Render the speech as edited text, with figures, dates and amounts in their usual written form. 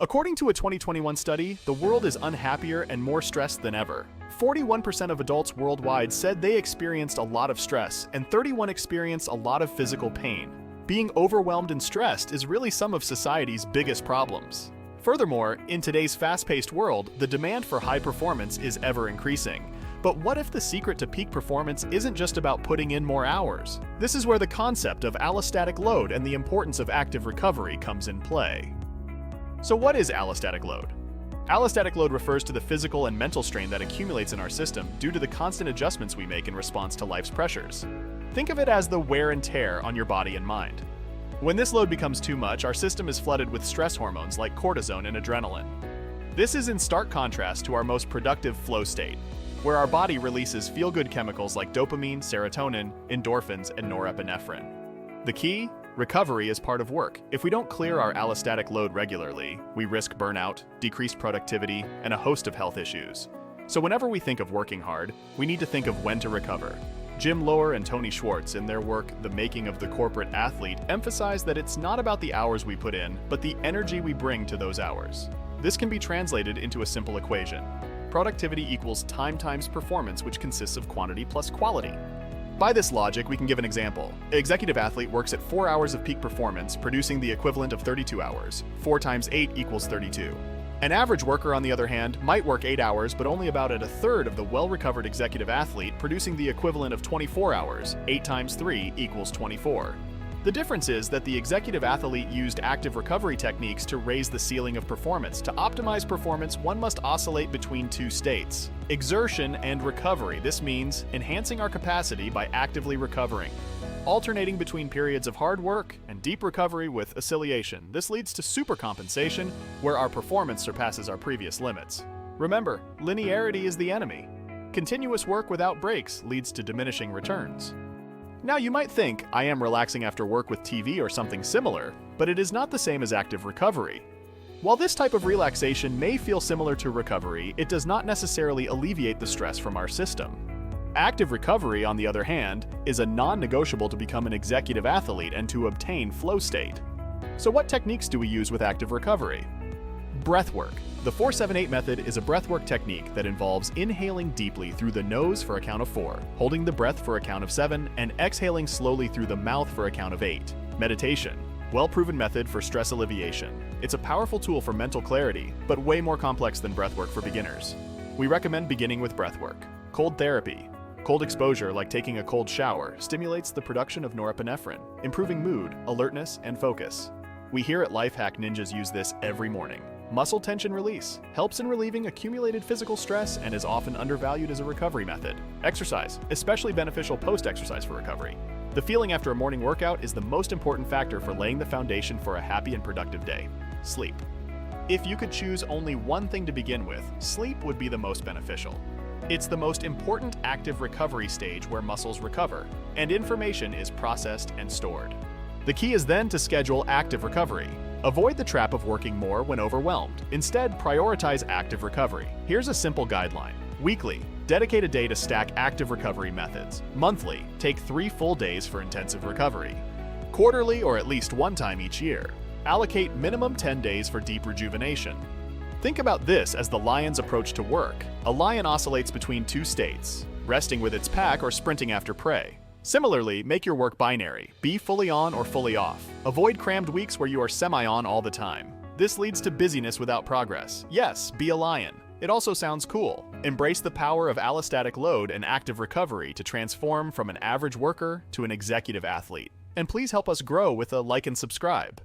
According to a 2021 study, the world is unhappier and more stressed than ever. 41% of adults worldwide said they experienced a lot of stress, and 31% experienced a lot of physical pain. Being overwhelmed and stressed is really some of society's biggest problems. Furthermore, in today's fast-paced world, the demand for high performance is ever increasing. But what if the secret to peak performance isn't just about putting in more hours? This is where the concept of allostatic load and the importance of active recovery comes in play. So what is allostatic load? Allostatic load refers to the physical and mental strain that accumulates in our system due to the constant adjustments we make in response to life's pressures. Think of it as the wear and tear on your body and mind. When this load becomes too much, our system is flooded with stress hormones like cortisone and adrenaline. This is in stark contrast to our most productive flow state, where our body releases feel-good chemicals like dopamine, serotonin, endorphins, and norepinephrine. The key? Recovery is part of work. If we don't clear our allostatic load regularly, we risk burnout, decreased productivity, and a host of health issues. So whenever we think of working hard, we need to think of when to recover. Jim Loehr and Tony Schwartz, in their work The Making of the Corporate Athlete, emphasize that it's not about the hours we put in, but the energy we bring to those hours. This can be translated into a simple equation. Productivity equals time times performance, which consists of quantity plus quality. By this logic, we can give an example. An executive athlete works at 4 hours of peak performance, producing the equivalent of 32 hours. 4 times 8 equals 32. An average worker, on the other hand, might work 8 hours, but only about at a third of the well-recovered executive athlete, producing the equivalent of 24 hours. 8 times 3 equals 24. The difference is that the executive athlete used active recovery techniques to raise the ceiling of performance. To optimize performance, one must oscillate between two states: exertion and recovery. This means enhancing our capacity by actively recovering, alternating between periods of hard work and deep recovery with oscillation. This leads to supercompensation, where our performance surpasses our previous limits. Remember, linearity is the enemy. Continuous work without breaks leads to diminishing returns. Now you might think, I am relaxing after work with TV or something similar, but it is not the same as active recovery. While this type of relaxation may feel similar to recovery, it does not necessarily alleviate the stress from our system. Active recovery, on the other hand, is a non-negotiable to become an executive athlete and to obtain flow state. So what techniques do we use with active recovery? Breathwork. The 4-7-8 method is a breathwork technique that involves inhaling deeply through the nose for a count of 4, holding the breath for a count of 7, and exhaling slowly through the mouth for a count of 8. Meditation. Well-proven method for stress alleviation. It's a powerful tool for mental clarity, but way more complex than breathwork for beginners. We recommend beginning with breathwork. Cold therapy. Cold exposure, like taking a cold shower, stimulates the production of norepinephrine, improving mood, alertness, and focus. We here at Life Hack Ninjas use this every morning. Muscle tension release helps in relieving accumulated physical stress and is often undervalued as a recovery method. Exercise, especially beneficial post-exercise for recovery. The feeling after a morning workout is the most important factor for laying the foundation for a happy and productive day. Sleep. If you could choose only one thing to begin with, sleep would be the most beneficial. It's the most important active recovery stage where muscles recover, and information is processed and stored. The key is then to schedule active recovery. Avoid the trap of working more when overwhelmed. Instead, prioritize active recovery. Here's a simple guideline. Weekly, dedicate a day to stack active recovery methods. Monthly, take 3 full days for intensive recovery. Quarterly, or at least one time each year, allocate minimum 10 days for deep rejuvenation. Think about this as the lion's approach to work. A lion oscillates between two states, resting with its pack or sprinting after prey. Similarly, make your work binary. Be fully on or fully off. Avoid crammed weeks where you are semi-on all the time. This leads to busyness without progress. Yes, be a lion. It also sounds cool. Embrace the power of allostatic load and active recovery to transform from an average worker to an executive athlete. And please help us grow with a like and subscribe.